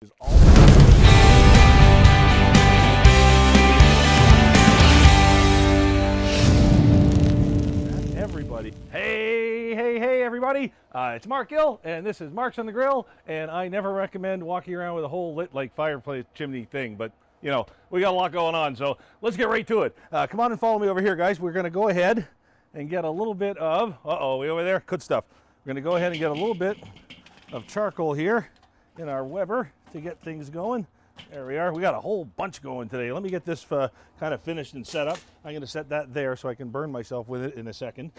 is all everybody. Hey, everybody. It's Marc Gill, and this is Marc's on the Grill, and I never recommend walking around with a whole lit like fireplace chimney thing, but you know, we got a lot going on, so let's get right to it. Come on and follow me over here, guys. We're gonna go ahead and get a little bit of, way over there, good stuff. We're gonna go ahead and get a little bit of charcoal here in our Weber to get things going. There we are. We got a whole bunch going today. Let me get this kind of finished and set up. I'm going to set that there so I can burn myself with it in a second.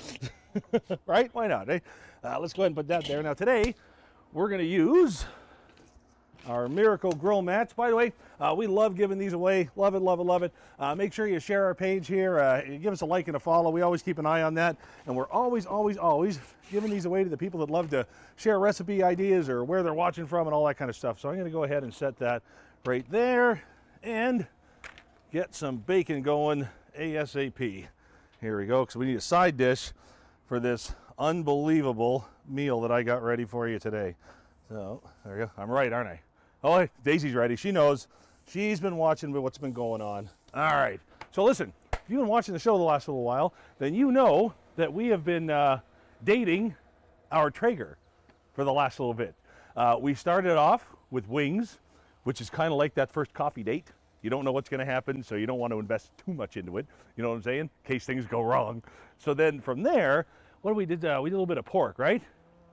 Right? Why not? Eh? Let's go ahead and put that there. Now today, we're going to use our Miracle Grill mats. By the way, we love giving these away. Love it, love it, love it. Make sure you share our page here. Give us a like and a follow. We always keep an eye on that. And we're always giving these away to the people that love to share recipe ideas or where they're watching from and all that kind of stuff. So I'm going to go ahead and set that right there and get some bacon going ASAP. Here we go, because we need a side dish for this unbelievable meal that I got ready for you today. So there we go. I'm right, aren't I? Oh, Daisy's ready. She knows. She's been watching what's been going on. All right. So listen, if you've been watching the show the last little while, then you know that we have been dating our Traeger for the last little bit. We started off with wings, which is kind of like that first coffee date. You don't know what's going to happen, so you don't want to invest too much into it. You know what I'm saying? In case things go wrong. So then from there, what we did? We did a little bit of pork, right?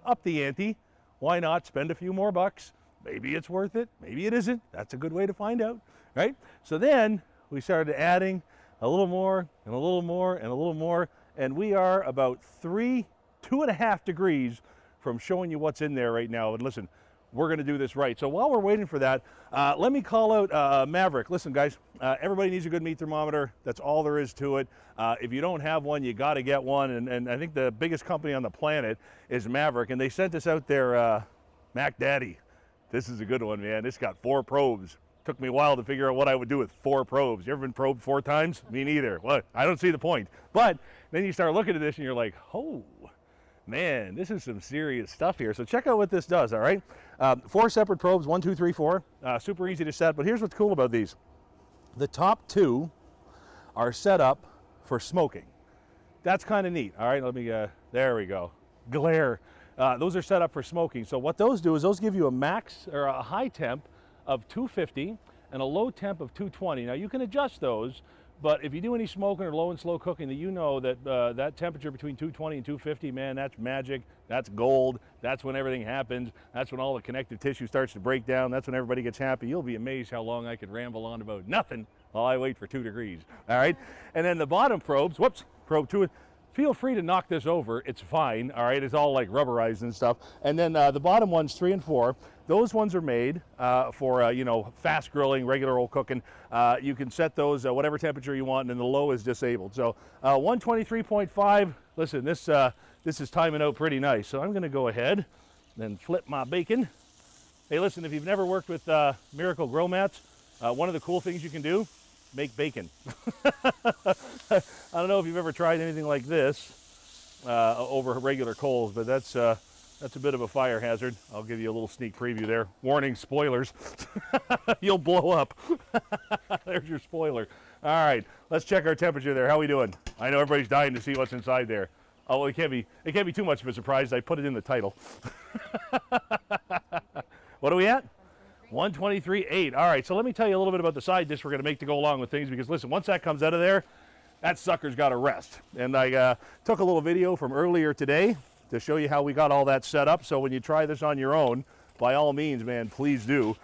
Up the ante. Why not spend a few more bucks? Maybe it's worth it. Maybe it isn't. That's a good way to find out, right? So then we started adding a little more and a little more and a little more, and we are about 2.5 degrees from showing you what's in there right now. And listen, we're going to do this right. So while we're waiting for that, let me call out Maverick. Listen, guys, everybody needs a good meat thermometer. That's all there is to it. If you don't have one, you got to get one. And I think the biggest company on the planet is Maverick. And they sent us out their Mac Daddy. This is a good one, man. It's got 4 probes. Took me a while to figure out what I would do with 4 probes. You ever been probed 4 times? Me neither. Well, I don't see the point. But then you start looking at this and you're like, oh, man, this is some serious stuff here. So check out what this does, all right? 4 separate probes, 1, 2, 3, 4. Super easy to set, but here's what's cool about these. The top 2 are set up for smoking. That's kind of neat, all right? Let me, there we go. Glare. Those are set up for smoking. So what those do is those give you a max or a high temp of 250 and a low temp of 220. Now you can adjust those, but if you do any smoking or low and slow cooking, you know that that temperature between 220 and 250, man, that's magic. That's gold. That's when everything happens. That's when all the connective tissue starts to break down. That's when everybody gets happy. You'll be amazed how long I could ramble on about nothing while I wait for 2 degrees. All right? And then the bottom probes, probe 2, feel free to knock this over. It's fine, all right? It's all like rubberized and stuff. And then the bottom ones, 3 and 4, those ones are made for, you know, fast grilling, regular old cooking. You can set those whatever temperature you want, and the low is disabled. So 123.5, listen, this is timing out pretty nice. So I'm going to go ahead and flip my bacon. Hey, listen, if you've never worked with Miracle Grill mats, one of the cool things you can do, make bacon. I don't know if you've ever tried anything like this over regular coals, but that's a bit of a fire hazard. I'll give you a little sneak preview there. Warning, spoilers. You'll blow up. There's your spoiler. All right, let's check our temperature there. How we doing? I know everybody's dying to see what's inside there. Oh, well, it can't be too much of a surprise. I put it in the title. What are we at? 123.8. All right, so let me tell you a little bit about the side dish we're going to make to go along with things, because listen, once that comes out of there, that sucker's got to rest. And I took a little video from earlier today to show you how we got all that set up. So when you try this on your own, by all means, man, please do.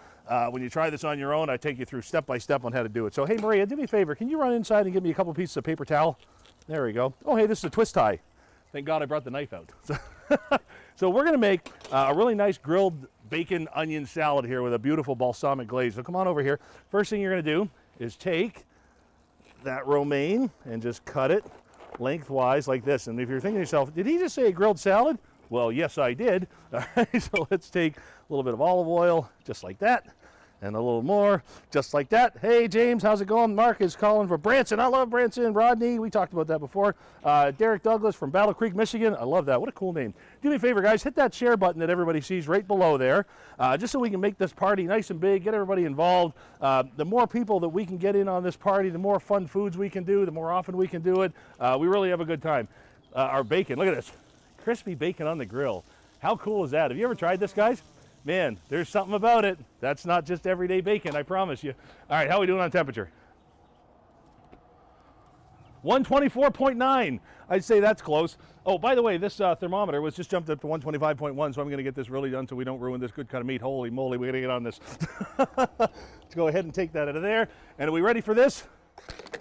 When you try this on your own, I take you through step by step on how to do it. So hey, Maria, do me a favor. Can you run inside and give me a couple pieces of paper towel? There we go. Oh, hey, this is a twist tie. Thank God I brought the knife out. So we're going to make a really nice grilled bacon onion salad here with a beautiful balsamic glaze. So come on over here. First thing you're going to do is take that romaine and just cut it lengthwise like this. And if you're thinking to yourself, did he just say a grilled salad? Well, yes, I did. All right, so let's take a little bit of olive oil, just like that. and a little more, just like that. Hey, James, how's it going? Mark is calling for Branson. I love Branson. Rodney, we talked about that before. Derek Douglas from Battle Creek, Michigan. I love that. What a cool name. Do me a favor, guys. Hit that share button that everybody sees right below there, just so we can make this party nice and big, get everybody involved. The more people that we can get in on this party, the more fun foods we can do, the more often we can do it. We really have a good time. Our bacon, look at this. Crispy bacon on the grill. How cool is that? Have you ever tried this, guys? Man, there's something about it. That's not just everyday bacon, I promise you. All right, how are we doing on temperature? 124.9. I'd say that's close. Oh, by the way, this thermometer was just jumped up to 125.1, so I'm going to get this really done so we don't ruin this good cut of meat. Holy moly, we got to get on this. Let's go ahead and take that out of there. And are we ready for this?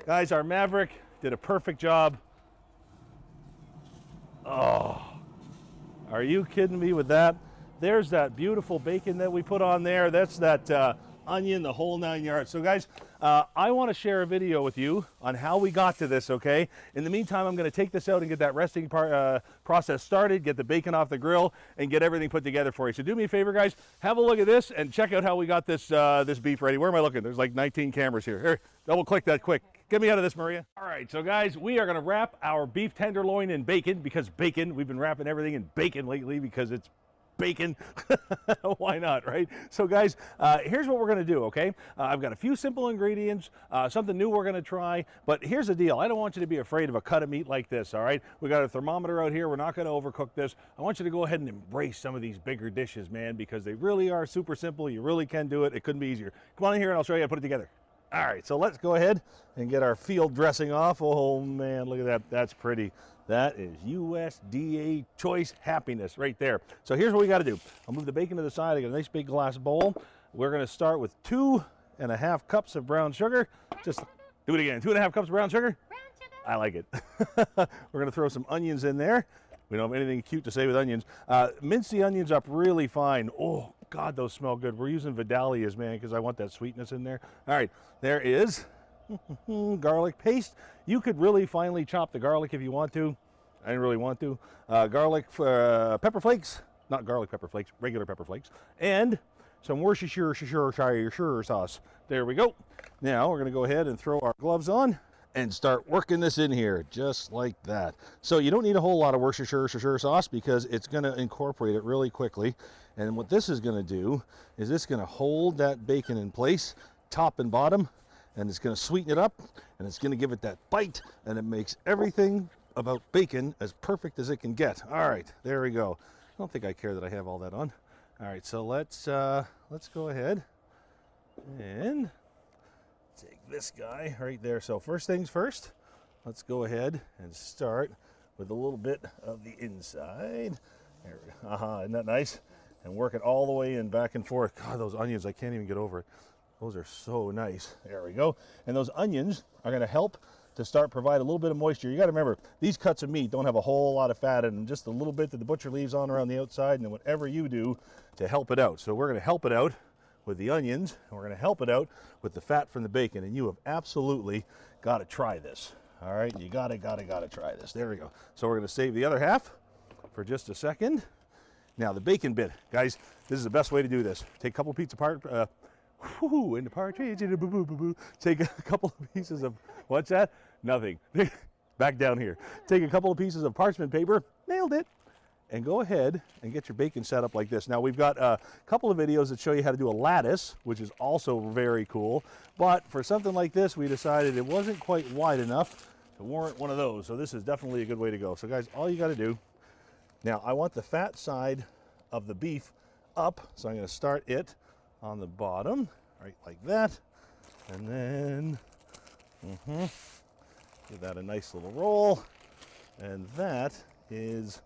Guys, our Maverick did a perfect job. Oh, are you kidding me with that? There's that beautiful bacon that we put on there. That's that onion, the whole 9 yards. So guys, I want to share a video with you on how we got to this, okay? In the meantime, I'm going to take this out and get that resting process started, get the bacon off the grill, and get everything put together for you. So do me a favor, guys, have a look at this and check out how we got this, this beef ready. Where am I looking? There's like 19 cameras here. Here, double click that quick. Get me out of this, Maria. All right, so guys, we are going to wrap our beef tenderloin in bacon because bacon, we've been wrapping everything in bacon lately because it's bacon. Why not, right? So guys, here's what we're going to do, okay? I've got a few simple ingredients, something new we're going to try, but here's the deal. I don't want you to be afraid of a cut of meat like this, all right? We got a thermometer out here. We're not going to overcook this. I want you to go ahead and embrace some of these bigger dishes, man, because they really are super simple. You really can do it. It couldn't be easier. Come on in here and I'll show you how to put it together. All right, so let's go ahead and get our field dressing off. Oh man, look at that. That's pretty. That is USDA choice happiness right there. So here's what we got to do. I'll move the bacon to the side. I got a nice big glass bowl. We're going to start with 2.5 cups of brown sugar. Just do it again. 2.5 cups of brown sugar? Brown sugar. I like it. We're going to throw some onions in there. We don't have anything cute to say with onions. Mince the onions up really fine. Oh, God, those smell good. We're using Vidalias, man, because I want that sweetness in there. All right, there is garlic paste. You could really finely chop the garlic if you want to. I didn't really want to. Garlic, pepper flakes, not garlic pepper flakes, regular pepper flakes, and some Worcestershire sauce. There we go. Now we're going to go ahead and throw our gloves on and start working this in here just like that. So you don't need a whole lot of Worcestershire sauce because it's going to incorporate it really quickly. And what this is going to do is it's going to hold that bacon in place, top and bottom, and it's going to sweeten it up, and it's going to give it that bite, and it makes everything about bacon as perfect as it can get. All right, there we go. I don't think I care that I have all that on. All right, so let's go ahead and take this guy right there. So first things first, let's go ahead and start with a little bit of the inside. There we go. Isn't that nice? And work it all the way in, back and forth. God, those onions, I can't even get over it. Those are so nice. There we go. And those onions are going to help to start provide a little bit of moisture. You got to remember, these cuts of meat don't have a whole lot of fat in them, just a little bit that the butcher leaves on around the outside, and then whatever you do to help it out. So we're going to help it out with the onions, and we're going to help it out with the fat from the bacon, and you have absolutely got to try this. All right, you gotta try this. There we go. So we're going to save the other half for just a second. Now the bacon bit, guys, this is the best way to do this. Take a couple pieces apart. In the partridge, in the boo-boo-boo-boo. Take a couple of pieces of, what's that? Nothing. Back down here. Take a couple of pieces of parchment paper, nailed it, and go ahead and get your bacon set up like this. Now we've got a couple of videos that show you how to do a lattice, which is also very cool, but for something like this, we decided it wasn't quite wide enough to warrant one of those, so this is definitely a good way to go. So guys, all you got to do, now I want the fat side of the beef up, so I'm going to start it on the bottom, right like that, and then give that a nice little roll, and that is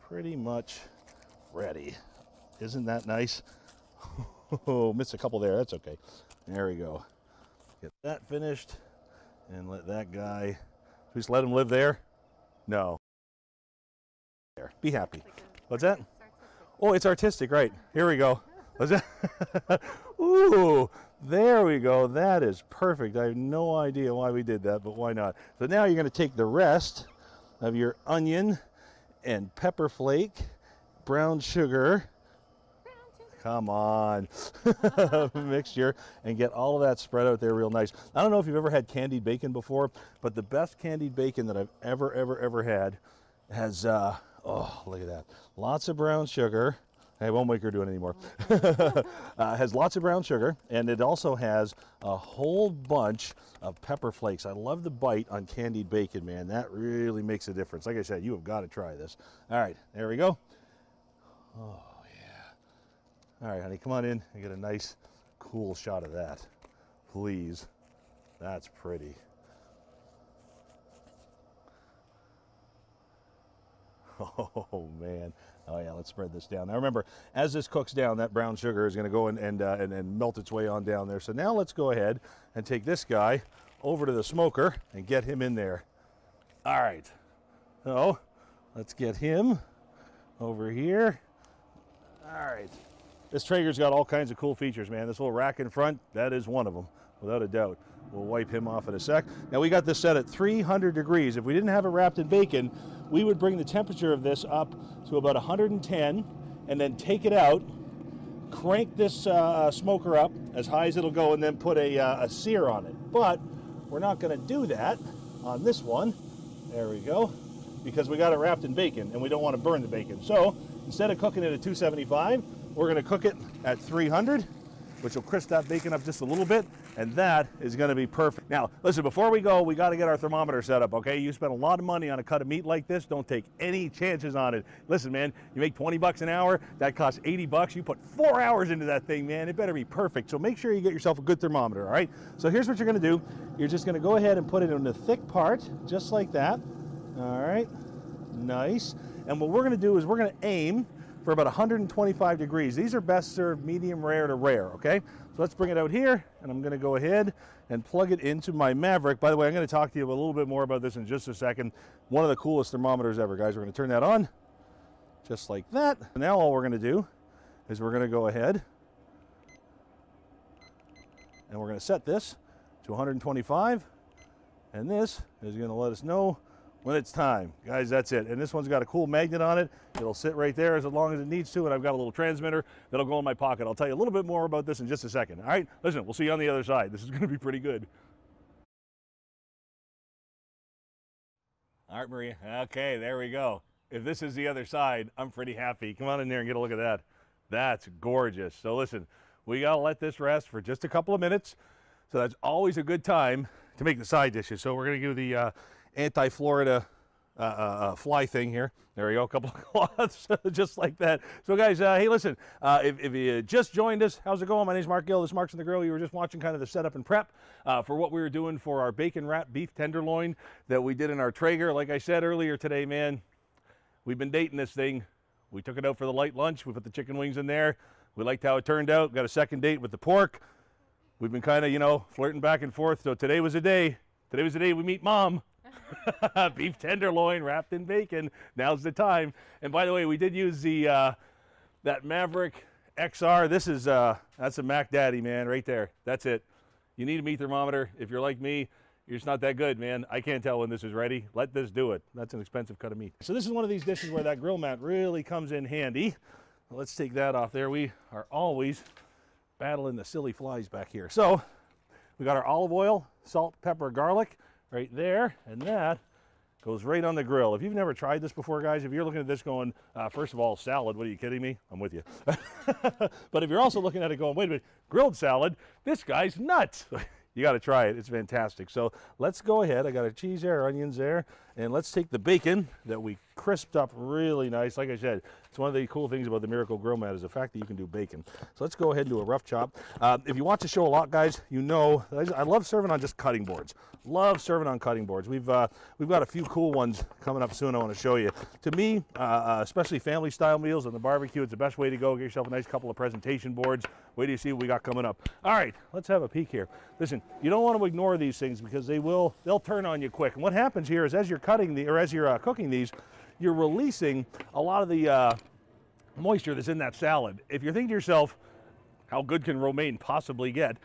pretty much ready. Isn't that nice? Oh, missed a couple there, that's okay. There we go. Get that finished, and let that guy, just let him live there? No. There, be happy. What's that? Oh, it's artistic, right. Here we go. What's that? Ooh, there we go. That is perfect. I have no idea why we did that, but why not? So now you're going to take the rest of your onion and pepper flake, brown sugar. come on, mixture, and get all of that spread out there real nice. I don't know if you've ever had candied bacon before, but the best candied bacon that I've ever had has, oh, look at that. Lots of brown sugar. I won't make her do it anymore. Has lots of brown sugar, and it also has a whole bunch of pepper flakes. I love the bite on candied bacon, man. That really makes a difference. Like I said, you have got to try this. All right, there we go. Oh, yeah. All right, honey, come on in and get a nice, cool shot of that, please. That's pretty. Oh, man. Oh, yeah, let's spread this down. Now, remember, as this cooks down, that brown sugar is going to go in and melt its way on down there. So now let's go ahead and take this guy over to the smoker and get him in there. All right. So let's get him over here. All right. This Traeger's got all kinds of cool features, man. This little rack in front, that is one of them, without a doubt. We'll wipe him off in a sec. Now, we got this set at 300 degrees. If we didn't have it wrapped in bacon, we would bring the temperature of this up to about 110 and then take it out, crank this smoker up as high as it'll go, and then put a sear on it. But we're not going to do that on this one. There we go. Because we got it wrapped in bacon and we don't want to burn the bacon. So instead of cooking it at 275, we're going to cook it at 300, which will crisp that bacon up just a little bit, and that is going to be perfect. Now, listen, before we go, we got to get our thermometer set up, okay? You spend a lot of money on a cut of meat like this. Don't take any chances on it. Listen, man, you make 20 bucks an hour. That costs 80 bucks. You put 4 hours into that thing, man. It better be perfect. So make sure you get yourself a good thermometer, all right? So here's what you're going to do. You're just going to go ahead and put it in the thick part, just like that. All right, nice. And what we're going to do is we're going to aim for about 125 degrees. These are best served medium rare to rare, okay? So let's bring it out here, and I'm gonna go ahead and plug it into my Maverick. By the way, I'm gonna talk to you a little bit more about this in just a second. One of the coolest thermometers ever, guys. We're gonna turn that on, just like that. Now all we're gonna do is we're gonna go ahead and we're gonna set this to 125, and this is gonna let us know when it's time. Guys, that's it. And this one's got a cool magnet on it. It'll sit right there as long as it needs to, and I've got a little transmitter that'll go in my pocket. I'll tell you a little bit more about this in just a second. All right, listen, we'll see you on the other side. This is gonna be pretty good. All right, Maria, okay, there we go. If this is the other side, I'm pretty happy. Come on in there and get a look at that. That's gorgeous. So listen, we gotta let this rest for just a couple of minutes. So that's always a good time to make the side dishes. So we're gonna do the anti-Florida fly thing here. There we go, a couple of cloths, just like that. So guys, hey, listen, if you just joined us, how's it going? My name's Marc Gill. This is Marc's on the Grill. You were just watching kind of the setup and prep for what we were doing for our Bacon Wrapped Beef Tenderloin that we did in our Traeger. Like I said earlier today, man, we've been dating this thing. We took it out for the light lunch. We put the chicken wings in there. We liked how it turned out. Got a second date with the pork. We've been kind of, you know, flirting back and forth. So today was the day. Today was the day we meet Mom. Beef tenderloin wrapped in bacon. Now's the time. And by the way, we did use the that Maverick XR. This is that's a Mac Daddy, man, right there. That's it. You need a meat thermometer. If you're like me, you're just not that good, man. I can't tell when this is ready. Let this do it. That's an expensive cut of meat. So this is one of these dishes where that grill mat really comes in handy. Let's take that off there. We are always battling the silly flies back here. So we got our olive oil, salt, pepper, garlic right there, and that goes right on the grill. If you've never tried this before, guys, if you're looking at this going, first of all, salad, what are you kidding me? I'm with you. But if you're also looking at it going, wait a minute, grilled salad, this guy's nuts. You got to try it. It's fantastic. So let's go ahead. I got a cheese there, onions there, and let's take the bacon that we crisped up really nice. Like I said, it's one of the cool things about the Miracle Grill Mat is the fact that you can do bacon. So let's go ahead and do a rough chop. If you watch the show a lot, guys, you know I love serving on just cutting boards. Love serving on cutting boards. We've got a few cool ones coming up soon I want to show you. To me, especially family style meals on the barbecue, it's the best way to go. Get yourself a nice couple of presentation boards. Wait till you see what we got coming up. All right, let's have a peek here. Listen, you don't want to ignore these things because they'll turn on you quick. And what happens here is as you're cutting as you're cooking these, you're releasing a lot of the moisture that's in that salad. If you're thinking to yourself, how good can romaine possibly get?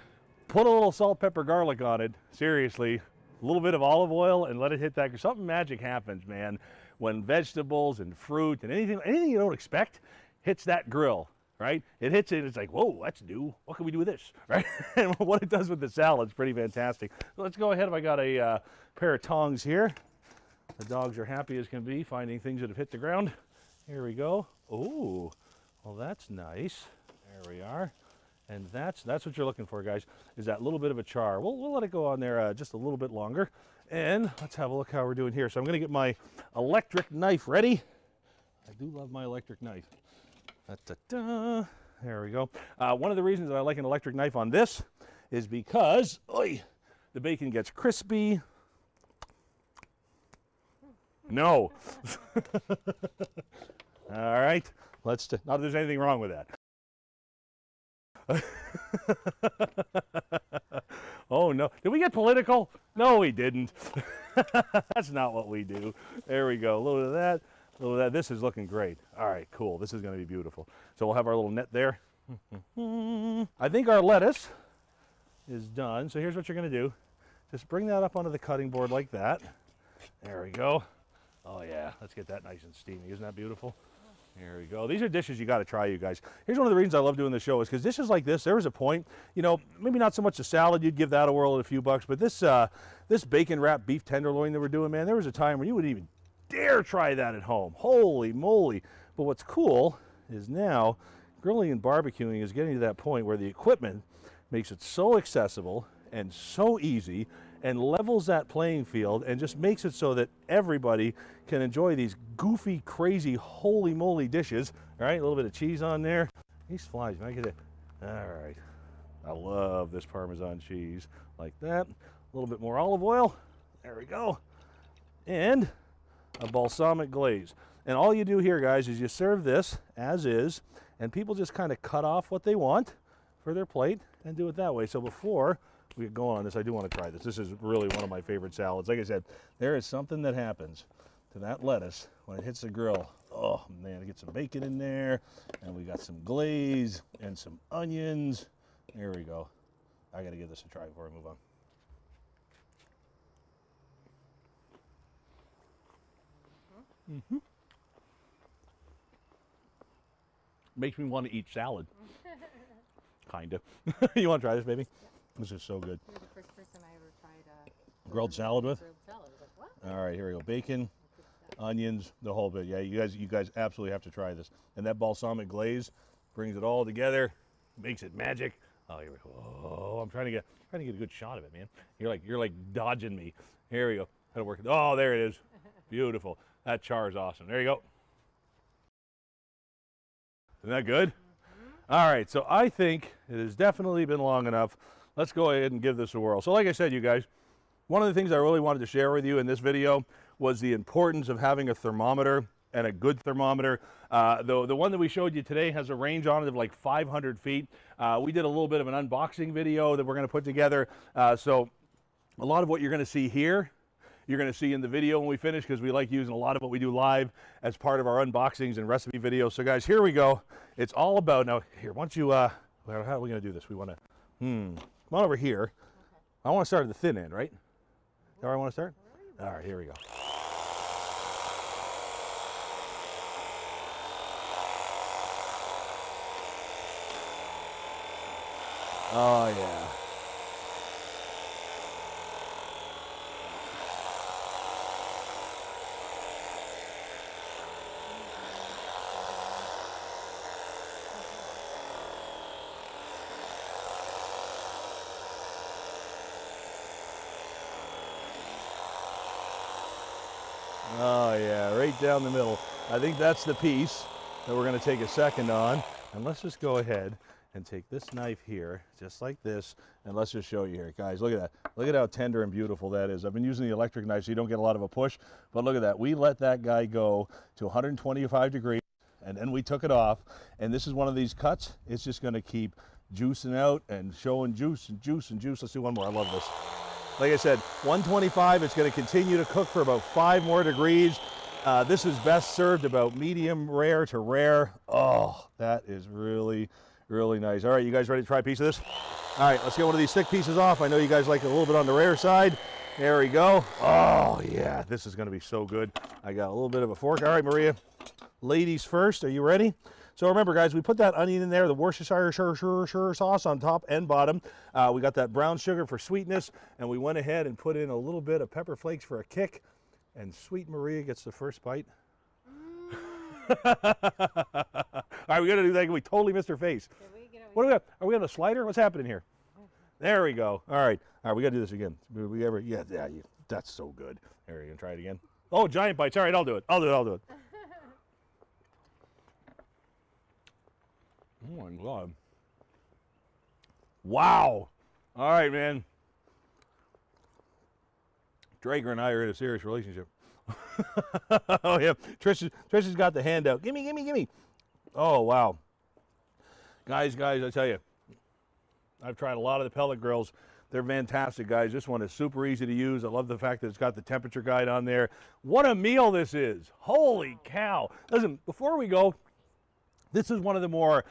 Put a little salt, pepper, garlic on it. Seriously, a little bit of olive oil and let it hit that. Something magic happens, man, when vegetables and fruit and anything you don't expect hits that grill. right? It hits it, it's like, whoa, that's new. What can we do with this, right? And what it does with the salad's pretty fantastic. So let's go ahead. I got a pair of tongs here. The dogs are happy as can be finding things that have hit the ground. Here we go. Oh, well, that's nice. There we are. And that's what you're looking for, guys, is that little bit of a char. We'll let it go on there just a little bit longer. And let's have a look how we're doing here. So I'm going to get my electric knife ready. I do love my electric knife. Da-da-da. There we go. One of the reasons that I like an electric knife on this is because the bacon gets crispy. No. All right. Not that there's anything wrong with that. Oh, no. Did we get political? No, we didn't. That's not what we do. There we go. A little bit of that. A little of that. This is looking great. All right, cool. This is going to be beautiful. So we'll have our little net there. I think our lettuce is done. So here's what you're going to do. Just bring that up onto the cutting board like that. There we go. Oh, yeah. Let's get that nice and steamy. Isn't that beautiful? There we go. These are dishes you got to try, you guys. Here's one of the reasons I love doing the show is because dishes like this, there was a point, you know, maybe not so much a salad, you'd give that a whirl at a few bucks, but this bacon wrapped beef tenderloin that we're doing, man, there was a time when you wouldn't even dare try that at home. Holy moly. But what's cool is now grilling and barbecuing is getting to that point where the equipment makes it so accessible and so easy and levels that playing field and just makes it so that everybody can enjoy these goofy, crazy, holy moly dishes. All right, a little bit of cheese on there. These flies, man, I get it. All right, I love this Parmesan cheese like that. A little bit more olive oil. There we go. And a balsamic glaze. And all you do here, guys, is you serve this as is, and people just kind of cut off what they want for their plate and do it that way. So before we go on this, I do want to try this. This is really one of my favorite salads. Like I said, there is something that happens to that lettuce when it hits the grill. Oh man, get some bacon in there, and we got some glaze and some onions. There we go. I got to give this a try before I move on. Mm-hmm. Makes me want to eat salad. Kind of. You want to try this, baby? Yeah. This is so good. You're the first person I ever tried grilled salad with? Grilled salad. I was like, what? All right, here we go. Bacon, onions, the whole bit. Yeah, you guys absolutely have to try this. And that balsamic glaze brings it all together, makes it magic. Oh, here we go. Oh, I'm trying to get a good shot of it, man. You're like dodging me. Here we go. How to work it? Oh, there it is. Beautiful. That char is awesome. There you go. Isn't that good? Mm-hmm. All right, so I think it has definitely been long enough. Let's go ahead and give this a whirl. So like I said, you guys, one of the things I really wanted to share with you in this video was the importance of having a thermometer and a good thermometer. The one that we showed you today has a range on it of like 500 feet. We did a little bit of an unboxing video that we're going to put together. So a lot of what you're going to see here, you're going to see in the video when we finish, because we like using a lot of what we do live as part of our unboxings and recipe videos. So guys, here we go. It's all about, now here, once you, how are we going to do this? We want to, come on over here. Okay. I want to start at the thin end, right? Is that where I want to start? All right, here we go. Oh, yeah. Oh, yeah, right down the middle. I think that's the piece that we're going to take a second on. And let's just go ahead and take this knife here, just like this, and let's just show you here. Guys, look at that. Look at how tender and beautiful that is. I've been using the electric knife so you don't get a lot of a push, but look at that. We let that guy go to 125 degrees, and then we took it off, and this is one of these cuts. It's just going to keep juicing out and showing juice and juice and juice. Let's do one more. I love this. Like I said, 125, it's going to continue to cook for about 5 more degrees. This is best served about medium rare to rare. Oh, that is really, really nice. All right, you guys ready to try a piece of this? All right, let's get one of these thick pieces off. I know you guys like it a little bit on the rare side. There we go. Oh, yeah, this is going to be so good. I got a little bit of a fork. All right, Maria, ladies first. Are you ready? So remember, guys, we put that onion in there, the Worcestershire sauce on top and bottom. We got that brown sugar for sweetness, and we went ahead and put in a little bit of pepper flakes for a kick, and sweet Maria gets the first bite. All right, we got to do that. We totally missed her face. What do we got? Are we on a slider? What's happening here? There we go. All right, we got to do this again. That's so good. There, you gonna try it again? Oh, giant bites. All right, I'll do it. I'll do it. Oh my God. Wow. All right, man. Traeger and I are in a serious relationship. Oh yeah, Trish has got the hand out. Gimme. Oh wow, guys, I tell you, I've tried a lot of the pellet grills. They're fantastic, guys. This one is super easy to use. I love the fact that it's got the temperature guide on there. What a meal this is! Holy cow! Listen, before we go, this is one of the more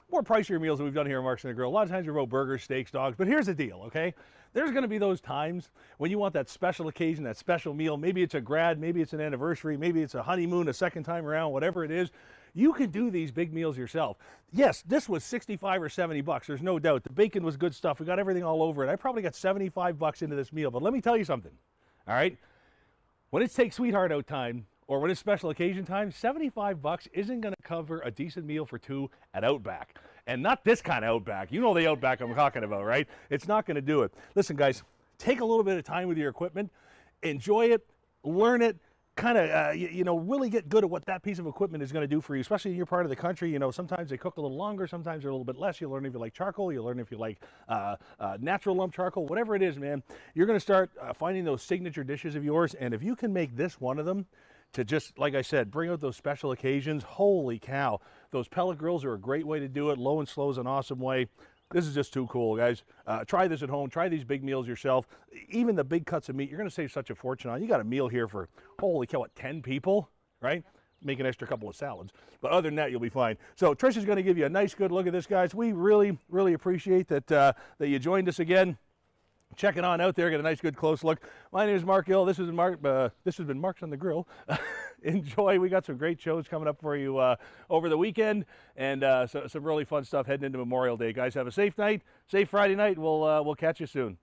more pricier meals that we've done here at Marc's on the Grill. A lot of times we roll burgers, steaks, dogs, but here's the deal, okay? There's gonna be those times when you want that special occasion, that special meal. Maybe it's a grad, maybe it's an anniversary, maybe it's a honeymoon, a second time around, whatever it is. You can do these big meals yourself. Yes, this was 65 or 70 bucks, there's no doubt. The bacon was good stuff. We got everything all over it. I probably got 75 bucks into this meal, but let me tell you something, all right? When it's Take Sweetheart Out time, or when it's special occasion time, 75 bucks isn't gonna cover a decent meal for two at Outback. And not this kind of Outback. You know the Outback I'm talking about, right? It's not gonna do it. Listen, guys, take a little bit of time with your equipment, enjoy it, learn it, kind of, really get good at what that piece of equipment is gonna do for you, especially in your part of the country. You know, sometimes they cook a little longer, sometimes they're a little bit less. You'll learn if you like charcoal, you'll learn if you like natural lump charcoal, whatever it is, man. You're gonna start finding those signature dishes of yours, and if you can make this one of them, to just, like I said, bring out those special occasions. Holy cow. Those pellet grills are a great way to do it. Low and slow is an awesome way. This is just too cool, guys. Try this at home. Try these big meals yourself. Even the big cuts of meat, you're going to save such a fortune on. You got a meal here for, holy cow, what, 10 people, right? Make an extra couple of salads. But other than that, you'll be fine. So Trish is going to give you a nice, good look at this, guys. We really, really appreciate that you joined us again. Check it on out there, get a nice, good, close look. My name is Marc Gill. This has been Marc's on the Grill. Enjoy. We got some great shows coming up for you over the weekend, and some really fun stuff heading into Memorial Day. Guys, have a safe night, safe Friday night. We'll catch you soon.